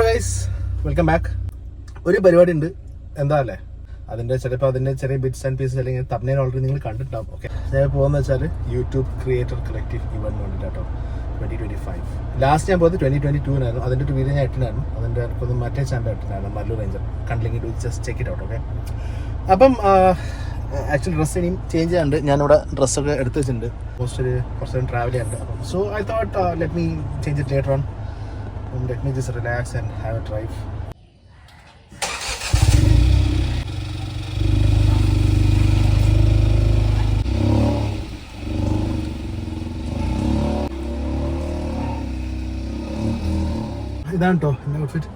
Guys, welcome back. ഒരു പരിപാടി ഉണ്ട്, എന്താ അല്ലേ, അതിൻ്റെ ചെറിയ ബിറ്റ്സ് ആൻഡ് പീസസ് അല്ലെങ്കിൽ തബ്നെയിൽ ഓൾറെഡി നിങ്ങൾ കണ്ടിട്ടുണ്ടാവും. ഓക്കെ, ഞാൻ പോകുന്നത് വെച്ചാൽ യൂട്യൂബ് ക്രിയേറ്റർ കളക്റ്റീവ് ഇവന്റ് വേണ്ടിയിട്ടോ 2025. ലാസ്റ്റ് ഞാൻ പോയത് 2022 അതിൻ്റെ ഒരു വീഡിയോ ഞാൻ ഇട്ടിനായിരുന്നു. അതിൻ്റെ എനിക്കൊന്ന് മറ്റേ ചാനൽ ഇട്ടിനായിരുന്നു, മല്ലു റേഞ്ചർ. കണ്ടില്ലെങ്കിൽ do just check it out. Okay, അപ്പം ആക്ച്വലി ഡ്രസ്സ് ഇനിയും ചേഞ്ച് ചെയ്യാനുണ്ട്. ഞാനിവിടെ ഡ്രസ്സൊക്കെ എടുത്ത് വെച്ചിട്ടുണ്ട്. കുറച്ച് നേരം ട്രാവൽ ചെയ്യാനുണ്ട്. അപ്പം so I thought let me change it later on. Let me just relax and have a drive. ഇതാണ് കേട്ടോ എൻ്റെ ഔട്ട്ഫിറ്റ്.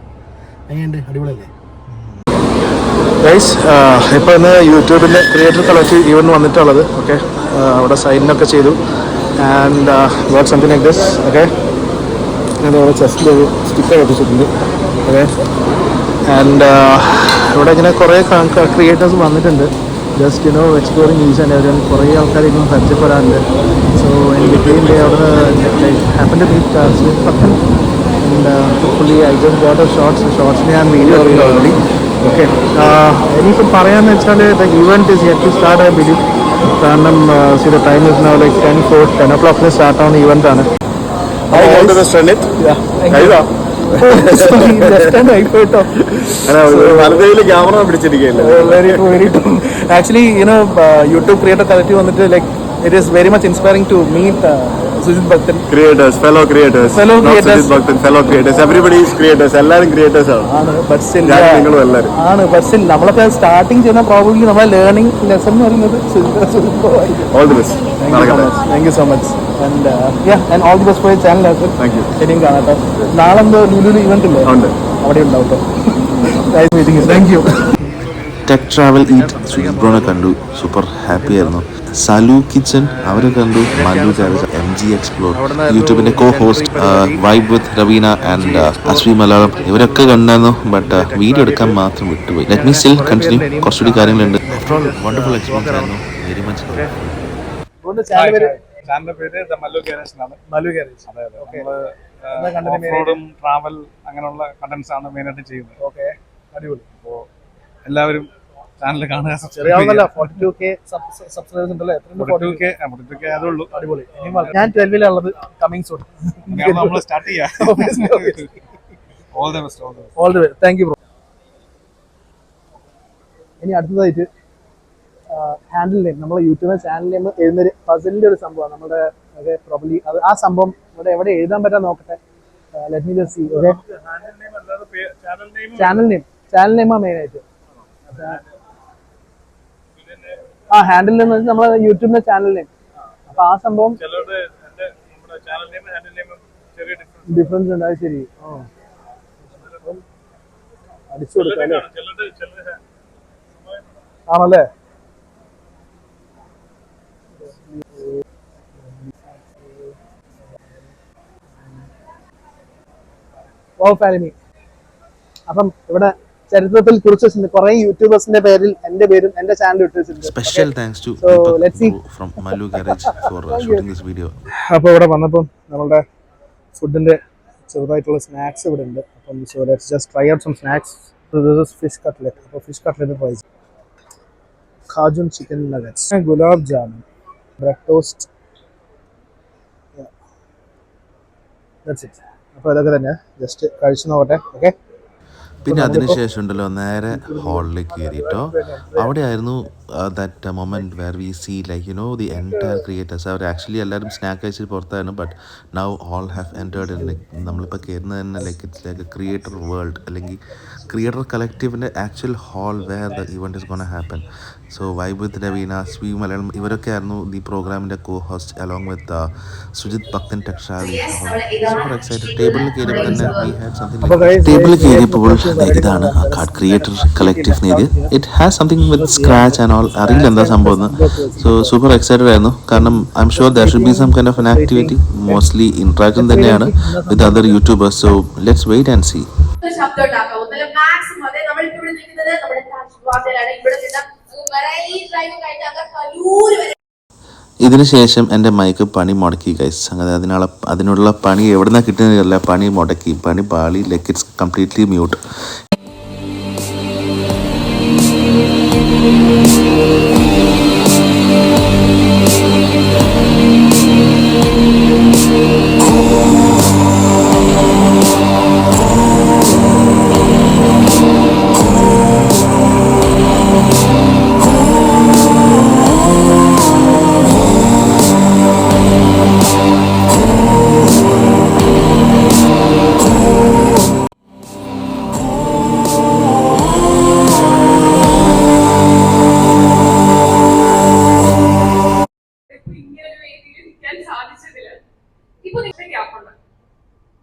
എങ്ങനെയുണ്ട്? അടിപൊളിയല്ലേ ഗൈസ്? ഇപ്പോൾ ഇന്ന് യൂട്യൂബിൻ്റെ ക്രിയേറ്റർ കളക്റ്റീവ് ഈവൻറ്റ് വന്നിട്ടുള്ളത്. ഓക്കെ, അവിടെ സൈനിനൊക്കെ ചെയ്തു and got something like this. Okay, അവിടെ ചെസ്റ്റിൽ ഒരു സ്റ്റിക്കർ ഒട്ടിച്ചിട്ടുണ്ട്. ഓക്കെ, ആൻഡ് ഇവിടെ ഇങ്ങനെ കുറേ ക്രിയേറ്റേഴ്സ് വന്നിട്ടുണ്ട്. Just exploring each and every. കുറേ ആൾക്കാർ ഇന്നും പരിചയപ്പെടാറുണ്ട്. സോ എനിക്ക് അവിടെ happen to meet and fully I just got a ഷോർട്സിന് ഞാൻ വീഡിയോ അറിയുന്നു ഓൾറെഡി. ഓക്കെ, ഇനിയിപ്പോൾ പറയാമെന്ന് വെച്ചാൽ the event is yet to start I believe. കാരണം see the time is now like 10 o'clock start ആവുന്ന ഇവൻ്റ് ആണ്. ക്യാമറ പിടിച്ചിരിക്കുകയല്ലേ. ആക്ച്വലി യൂട്യൂബ് ക്രിയേറ്റർ കളക്റ്റീവ് വന്നിട്ട് like it is very much inspiring to meet Sujit Bhaktan fellow creators everybody is creators. എല്ലാവരും creators ആണ്. but still നിങ്ങളും എല്ലാവരും ആണ്. but still നമ്മളൊക്കെ സ്റ്റാർട്ടിങ് ചെയ്യുന്ന പ്രോബബ്ലി നമ്മളെ ലേണിംഗ് ലെസൺ എന്ന് പറയുന്നത് all the best. Thank you so much and and all the best for your channel as well. Thank you. ശരിയും കാണാട്ടോ. നാളെ എന്തോ ലുലു ഇവന്റ് ഇല്ലേ? അവിടെ ഉണ്ടാവും കേട്ടോ. Nice meeting you. Thank you. Tech travel eat Sujith ബ്രോനെ കണ്ടു, സൂപ്പർ ഹാപ്പി ആയിരുന്നു. സലു കിച്ചൺ അവരെ കണ്ടു, മല്ലു ഗാരേജ്, MG എക്സ്പ്ലോർ, യൂട്യൂബിന്റെ co host vibe with Raveena and Ashwi Malayalam ഇവരൊക്കെ കണ്ടായിരുന്നു. ബട്ട് വീഡിയോ എടുക്കാൻ മാത്രം വിട്ടുപോയി. ലെറ്റ് മീ സ്റ്റിൽ കണ്ടിന്യൂ, കുറച്ചുകൂടി കാര്യങ്ങളുണ്ട്. ആഫ്റ്റർ ഓൾ വണ്ടർഫുൾ എക്സ്പീരിയൻസ് ആയിരുന്നു. Very much. ചാനലിന്റെ പേര് മല്ലു ഗാരേജ് എന്നാണ്. മല്ലു ഗാരേജ്. അതെ അതെ. ഓഫ്-റോഡും ട്രാവൽ അങ്ങനെയുള്ള കണ്ടന്റ്സ് ആണ് മെയിനായിട്ട് ചെയ്യുന്നത്. ഓക്കെ, അടിപൊളി. അപ്പോൾ എല്ലാവരും ചാനൽ കാണുക. 42K സബ്സ്ക്രൈബേഴ്സ് ഉണ്ടല്ലേ? 42K അതുള്ളൂ. അടിപൊളി. ഞാൻ 12-ലുള്ളത്. Coming soon. നമ്മൾ സ്റ്റാർട്ട് ചെയ്യാം. All the best. Thank you bro. ഇനി അടുത്തതായിട്ട് ഹാൻഡിൽ നെയിം, നമ്മളെ യൂട്യൂബ് ചാനൽ നെയിം എഴുതുന്നൊരു പസിലിന്റെ ഒരു സംഭവമാണ്. നമ്മുടെ പ്രോബ്ലി അത് ആ സംഭവം ഇവിടെ എവിടെ എഴുതാൻ പറ്റാൻ നോക്കട്ടെ. Let me just see. Okay, channel നെയിമാ മെയിൻ ആയിട്ട്. ഹാൻഡിൽ എന്ന് വെച്ചാൽ നമ്മളെ യൂട്യൂബിന്റെ ചാനൽ നെയിം. അപ്പൊ ആ സംഭവം ഡിഫറൻസ് ഉണ്ട്. അത് ശരി. അടിച്ചു കൊടുക്കാം ആണല്ലേ? അപ്പം ഇവിടെ ചരിത്രത്തിൽ കുറിച്ച് കുറെ യൂട്യൂബേഴ്സിന്റെ പേരിൽ എന്റെ പേരും എന്റെ ചാനൽ ഇട്ടിട്ടുണ്ട്. Special thanks to from Mallu garage for shooting this video. അപ്പോൾ ഇവിടെ വന്നപ്പോൾ നമ്മളുടെ ഫുഡിന്റെ ചെറുതായിട്ടുള്ള സ്നാക്സ് ഇവിടെ ഉണ്ട്. അപ്പം so let's just try out some snacks. This is fish cutlet. അപ്പോൾ fish cutlet price cajun chicken nuggets, gulab jamun, bread toast. That's it. അപ്പോൾ ഇതൊക്കെ തന്നെ ജസ്റ്റ് കഴിച്ചു നോക്കട്ടെ. ഓക്കെ, പിന്നെ അതിനുശേഷം ഉണ്ടല്ലോ നേരെ ഹാളിലേക്ക് കയറിയിട്ടോ. അവിടെ ആയിരുന്നു that moment where we see like the entire creators. അവർ ആക്ച്വലി എല്ലാവരും സ്നാക്ക് കഴിച്ചിട്ട് പുറത്തായിരുന്നു. But now all have entered in like നമ്മളിപ്പോൾ കയറുന്നത് തന്നെ like it's like a creator world അല്ലെങ്കിൽ ക്രിയേറ്റർ കളക്റ്റീവിൻ്റെ actual hall where the event is gonna happen. So vibe with Raveena, Swee Malayalam ഇവരൊക്കെ ആയിരുന്നു ദി പ്രോഗ്രാമിൻ്റെ co host along with Sujith Bhakthan tech travel. Super excited. ടേബിളിൽ കയറിയപ്പോൾ തന്നെ വി ഹാഡ് സംതിങ്. ടേബിളിൽ കയറിയപ്പോൾ ഇതാണ് ആ കാർഡ് ക്രിയേറ്റർ കളക്റ്റീവ് നേടി. It has something with scratch and all. അറിയില്ല എന്താ സംഭവം. സോ സൂപ്പർ എക്സൈറ്റഡ് ആയിരുന്നു. കാരണം I'm sure there should be some kind of an activity. Mostly interaction തന്നെയാണ് with other YouTubers. So let's wait and see. ഇതിനുശേഷം എൻ്റെ mic പണി മുടക്കി ഗൈസ്. അങ്ങനെ അതിനുള്ള പണി എവിടെ നിന്നാണ് കിട്ടുന്നതല്ല, പണി മുടക്കി, പണി പാളി, ലൈക്ക് ഇറ്റ്സ് കംപ്ലീറ്റ്ലി മ്യൂട്ട്.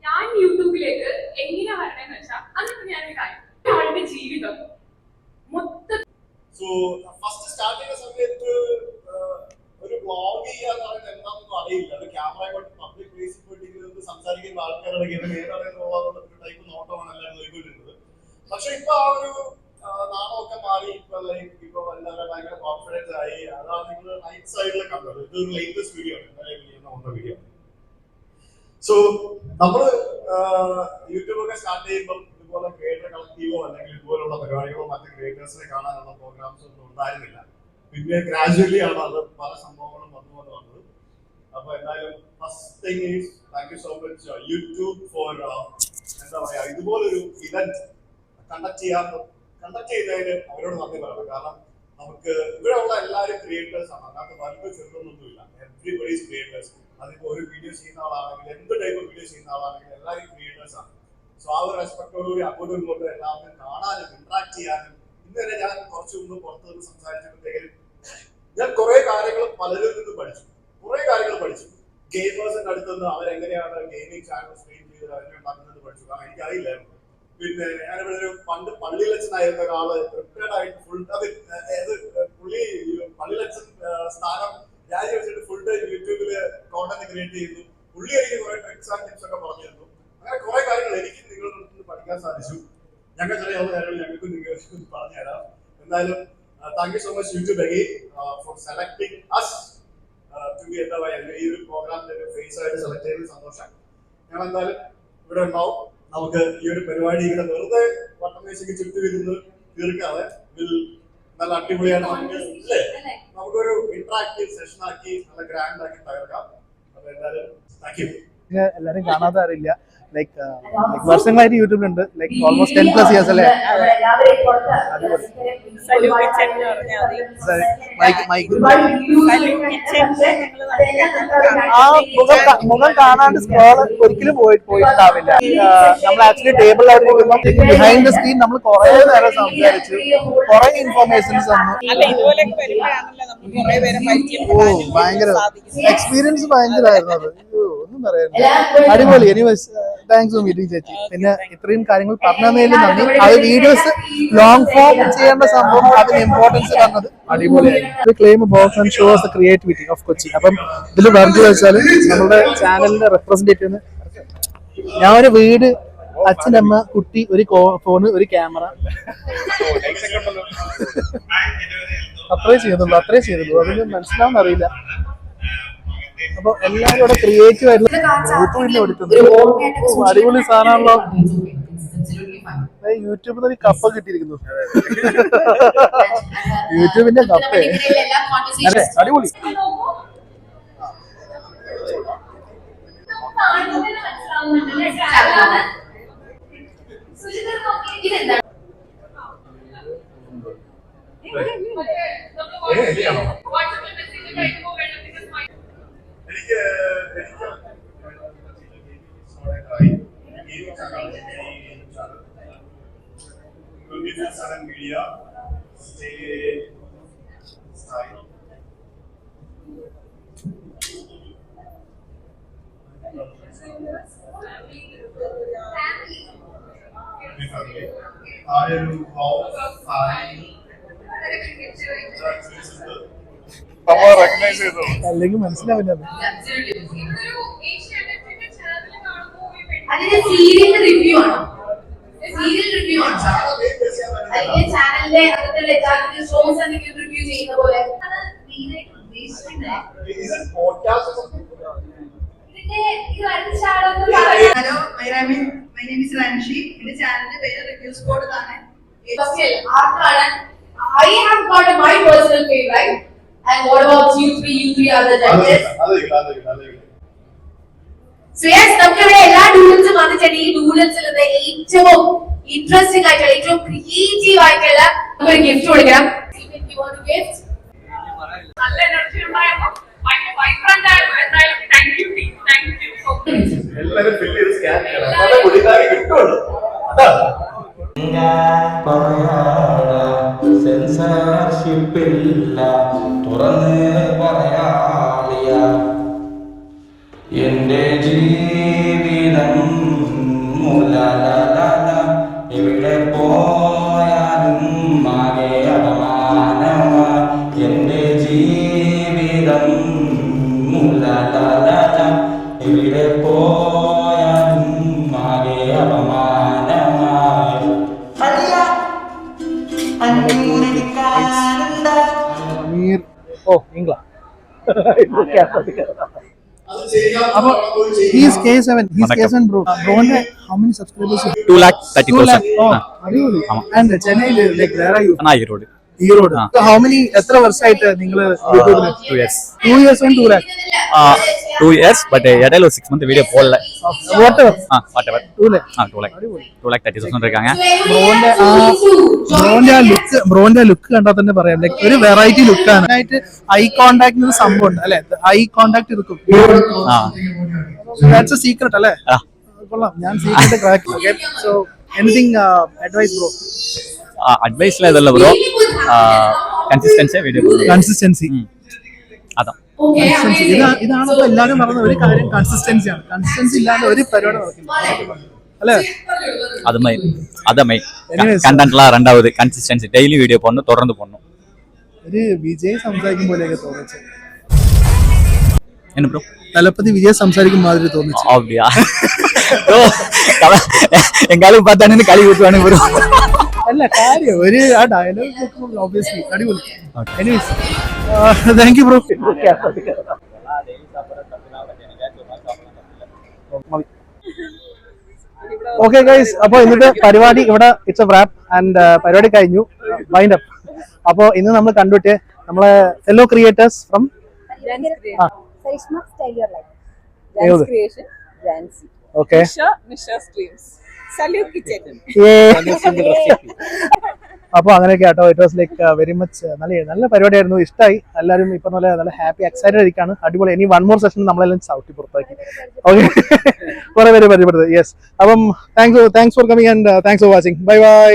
ഞാൻ യൂട്യൂബിലേക്ക് എങ്ങനെ വരണമെന്ന് വെച്ചാൽ അതിപ്പോ ഞാനൊരു കാര്യം ആളുടെ ജീവിതം മൊത്തം. സോ ഫസ്റ്റ് സ്റ്റാർട്ട് ചെയ്യുന്ന സമയത്ത് ഒരു വ്ളോഗ് ചെയ്യാന്ന് പറയുന്നത് എന്താണെന്നൊന്നും അറിയില്ല. അത് ക്യാമറ കൊണ്ട് പബ്ലിക് പ്ലേസിൽ പോയിട്ട് സംസാരിക്കുന്ന ആൾക്കാരുടെ ഏതാണെന്നുള്ള ഒരു ടൈപ്പ് നോട്ടമാണ് എല്ലാവരും നോക്കിക്കൊണ്ടിരുന്നത്. പക്ഷെ ഇപ്പൊ ആ ഒരു നാണമൊക്കെ മാറി. ഇപ്പൊ എല്ലാവരും ഭയങ്കര കോൺഫിഡൻസ് ആയി. അതാണ് നിങ്ങൾ റൈറ്റ് സൈഡിൽ കണ്ടത്. ഇതൊരു ലേറ്റസ്റ്റ് വീഡിയോ ആണ്, വന്ന വീഡിയോ. സോ നമ്മള് യൂട്യൂബ് ഒക്കെ സ്റ്റാർട്ട് ചെയ്യുമ്പോൾ ഇതുപോലെ ക്രിയേറ്റർ കളക്റ്റീവോ അല്ലെങ്കിൽ ഇതുപോലുള്ള പരിപാടികളോ മറ്റ് ക്രിയേറ്റേഴ്സിനെ കാണാനുള്ള പ്രോഗ്രാംസ് ഒന്നും ഉണ്ടായിരുന്നില്ല. പിന്നെ ഗ്രാജുവലി ആണ് അത് പല സംഭവങ്ങളും വന്നത്. അപ്പൊ എന്തായാലും first thing is thank you so much YouTube for എന്താ പറയാ ഇതുപോലൊരു ഇവന്റ് കണ്ടക്ട് ചെയ്തതിന് അവരോട് നന്ദി പറയണം. കാരണം നമുക്ക് ഇവിടെ ഉള്ള എല്ലാവരും ക്രിയേറ്റേഴ്സ് ആണ്. അതിനകത്ത് വലുത് ചെറുതൊന്നുമില്ല. Everybody is creators. അതിപ്പോ ഒരു വീഡിയോ ചെയ്യുന്ന ആളാണെങ്കിൽ എന്ത് ടൈപ്പ് വീഡിയോ ചെയ്യുന്ന ആളാണെങ്കിൽ എല്ലാവരും ക്രിയേറ്റേഴ്സ് ആണ്. സോ ആ ഒരു റെസ്പെക്ടോടുകൂടി അങ്ങോട്ടും ഇങ്ങോട്ടും എല്ലാവരും കാണാനും ഇന്ററാക്ട് ചെയ്യാനും. ഇന്നുവരെ ഞാൻ കുറച്ചു മുമ്പ് പുറത്തു നിന്ന് സംസാരിച്ചപ്പോഴത്തേക്കും ഞാൻ കുറെ കാര്യങ്ങൾ പലരിൽ നിന്ന് പഠിച്ചു. ഗെയിമേഴ്സിന്റെ അടുത്തുനിന്ന് അവരെങ്ങനെയാണ് ഗെയിമിംഗ് ചാനൽ സ്ട്രീം ചെയ്ത് അവരുണ്ടാക്കുന്നത് പഠിച്ചു. കാരണം എനിക്കറിയില്ലായിരുന്നു. പിന്നെ ഞാനിവിടെ ഒരു പണ്ട് പള്ളിയിലച്ചനായിരുന്ന ഒരാള് പ്രിപ്പയർഡ് ആയിട്ട് ഫുൾ പുള്ളി പള്ളിയിലച്ചൻ സ്ഥാനം രാജിവെച്ചിട്ട് ഫുൾ ടൈം യൂട്യൂബില് കോണ്ടന്റ് ക്രിയേറ്റ് ചെയ്യുന്നു. പുള്ളി എനിക്ക് കുറെ ട്രിക്സ് ആൻഡ് ടിപ്സ് ഒക്കെ പറഞ്ഞു തന്നു. അങ്ങനെ കുറെ കാര്യങ്ങൾ എനിക്ക് നിങ്ങളുടെ അടുത്ത് പഠിക്കാൻ സാധിച്ചു. ഞങ്ങൾക്കറിയാവുന്ന കാര്യങ്ങൾ ഞങ്ങൾക്ക് നിങ്ങൾക്ക് പറഞ്ഞുതരാം. എന്തായാലും thank you so much YouTube again for selecting us to be എന്താ പറയുക ഈ ഒരു പ്രോഗ്രാമിന്റെ ഒരു ഫേസ് ആയിട്ട് സെലക്ട് ചെയ്തത് സന്തോഷം. ഞങ്ങൾ എന്തായാലും ഇവിടെ ഉണ്ടാവും. നമുക്ക് ഈ ഒരു പരിപാടി ഇങ്ങനെ വെറുതെ വട്ടമേശയ്ക്ക് ചുറ്റുമിരുന്ന് തീർക്കാതെ നല്ല അടിപൊളിയാണ് അല്ലേ, നമുക്കൊരു ഇന്ററാക്റ്റീവ് സെഷൻ ആക്കി നല്ല ഗ്രാൻഡ് ആക്കി തകർക്കാം. അപ്പൊ എന്തായാലും താങ്ക് യു. എല്ലാരും കാണാതെ അറിയില്ല. ലൈക്ക് വർഷങ്ങളായിട്ട് യൂട്യൂബിലുണ്ട്. ലൈക്ക് ഓൾമോസ്റ്റ് 10+ ഇയേഴ്സ് അല്ലേ. ആ മുഖം കാണാണ്ട് സ്ക്രോൾ ഒരിക്കലും പോയിട്ടുണ്ടാവില്ല. നമ്മൾ ആക്ച്വലി ടേബിളിലായിരിക്കുമ്പോൾ ബിഹൈൻഡ് ദ സ്ക്രീൻ നമ്മൾ കുറെ നേരം സംസാരിച്ചു, കുറെ ഇൻഫോർമേഷൻസ് തന്നു. ഭയങ്കര എക്സ്പീരിയൻസ് ഭയങ്കരമായിരുന്നു അത്. ഒന്നും പറയാനില്ല, അടിപൊളി. എനിവേസ് താങ്ക്സ് ഫോർ മീറ്റിംഗ് ചേച്ചി. പിന്നെ ഇത്രയും കാര്യങ്ങൾ പറഞ്ഞതിൽ നന്ദി. അത് വീഡിയോസ് ലോങ് ഫോം ചെയ്യേണ്ട സംഭവം അതിന് ഇമ്പോർട്ടൻസ് തന്നത് അടിപൊളിയായി. Claim box and shows the creativity of Kochi. അപ്പം ഇതിൽ പറഞ്ഞു വെച്ചാൽ നമ്മുടെ ചാനലിന്റെ റെപ്രസെന്റേറ്റീവ് ഞാൻ ഒരു വീട്, അച്ഛനമ്മ, കുട്ടി, ഒരു ഫോണ്, ഒരു ക്യാമറ, അത്രേ ചെയ്തുള്ളൂ. അതൊന്നും മനസ്സിലാവുന്ന അറിയില്ല. അപ്പൊ എല്ലാരും ഇവിടെ ക്രിയേറ്റീവ് ആയിരുന്നു. അടിപൊളി സാധനമാണല്ലോ. യൂട്യൂബിൽ ഒരു കപ്പ കിട്ടിയിരിക്കുന്നു. യൂട്യൂബിന്റെ കപ്പ അതെ അടിപൊളി. Media, stay style. അല്ലെങ്കിൽ മനസ്സിലാവില്ല. അതിന്റെ സീരിയൽ റിവ്യൂ ആണ്. ചാനലിന്റെ അകത്തുള്ള ഷോസ് എന്തെങ്കിലും റിവ്യൂ ചെയ്യുന്ന പോലെ Hello, my name is Ranshi. My channel is Review Squad. I have got my personal favorite. And what about you three? You three are the judges. So yes, നമുക്ക് ഇവിടെ എല്ലാ ഡൂഡൽസും വന്നിട്ടുണ്ട്. ഈ ഡൂഡൽസിൽ ഏറ്റവും ഇൻട്രസ്റ്റിംഗ് ആയിട്ടുള്ള ഏറ്റവും ക്രിയേറ്റീവ് ആയിട്ടുള്ള ഒരു ഗിഫ്റ്റ് കൊടുക്കണം. ഗിഫ്റ്റ് നല്ല എനർജി ഉണ്ടായിരുന്നു. ഭയങ്കര വൈബ്രന്റ് ആയിരുന്നു. എന്തായാലും താങ്ക് യു സോ മച്ച്. എല്ലാവരും ഫിൽ ചെയ്ത് സ്കാൻ ചെയ്യണം. പുതിയതായി കിട്ടുള്ളൂ. സെൻസർഷിപ്പില്ല തുറന്ന് പറയാളിയ എന്റെ ജീവിതം മുലലല എവിടെ പോയാലും ആകെ അപമാനമായി എന്റെ ജീവിതം മുലലല എവിടെ പോയാലും ആകെ അപമാനമായി Amir. Oh, England. About he's K7. He's K7 bro. Bro, how many subscribers? 2,30,000. Oh, really? And Chennai, like where are you? Erode. Erode. So how many? എത്ര വർഷമായിട്ട് നിങ്ങൾ യൂട്യൂബിൽ? 2 years. 2 years and 2 lakh. 2 years, but இடையில ஒரு 6 month video போடல. Whatever. Whatever. 2 lakh. 2,30,000 இருக்காங்க. ബ്രോന്റെ look കണ്ടാൽ തന്നെ പറയാം, ലൈക്ക് ഒരു വെറൈറ്റി ലുക്കാണ്. ഐ കോണ്ടാക്ട് ഒരു സംഭവം ഉണ്ട് അല്ലെ? ഐ കോണ്ടാക്ട് എടുക്കും. ദാറ്റ്സ് എ സീക്രട്ട് അല്ലേ? കൊള്ളാം, ഞാൻ secret crack. Okay, so anything advice bro? അഡ്വൈസ്ல இதல்ல ബ്രോ, കൺസിസ്റ്റൻസി വീഡിയോ പോടുക. കൺസിസ്റ്റൻസി അതാ. ഇതാണ് എല്ലാവരും പറയുന്ന ഒരു കാര്യം, കൺസിസ്റ്റൻസിയാണ്. കൺസിസ്റ്റൻസി ഇല്ലാതെ ഒരു പരിപാടി നടക്കില്ല അല്ലേ? അത് മെയിൻ കണ്ടന്റ്லாம் ரெண்டாவது கன்சிஸ்டன்சி. டெய்லி வீடியோ போடணும், தொடர்ந்து போடணும். ഒരു വിജയ് സംസാരിക്കും പോലെയൊക്കെ തോന്നിച്ചു. என்ன ப்ரோ? തലപ്പതി വിജയ് സംസാരിക്കും മാതിരി തോന്നിച്ചു. அப்படியா? എങ്കാലും பார்த்தானே കളി കൂട്ടുവാണ് ബ്രോ. അല്ല കാര്യം ഒരു ആ ഡയലോഗ് ഒബ്വിയസ്ലി അടിപൊളി. Anyways thank you bro. Okay guys, അപ്പൊ ഇന്നത്തെ പരിപാടി ഇവിടെ ഇറ്റ്സ് എ റാപ്പ് ആൻഡ് പരിപാടി കഴിഞ്ഞു, വൈൻഡ് അപ്പ്. അപ്പൊ ഇന്ന് നമ്മൾ കണ്ടിട്ട് നമ്മളെ ഫെല്ലോ ക്രിയേറ്റേഴ്സ് ഫ്രം ഓക്കെ അപ്പൊ അങ്ങനെയൊക്കെ ആട്ടോ. It was like very much നല്ല പരിപാടിയായിരുന്നു, ഇഷ്ടമായി. എല്ലാവരും ഇപ്പൊ നല്ല ഹാപ്പി എക്സൈറ്റഡ് ആയിരിക്കാണ്. അടിപൊളി. ഇനി 1 more സെഷൻ നമ്മളെല്ലാം ചവിട്ടി പുറത്താക്കി. ഓക്കെ, കുറെ പേര് പരിചയപ്പെടുന്നത്. യെസ്, അപ്പം thanks for coming and thanks for watching. Bye bye.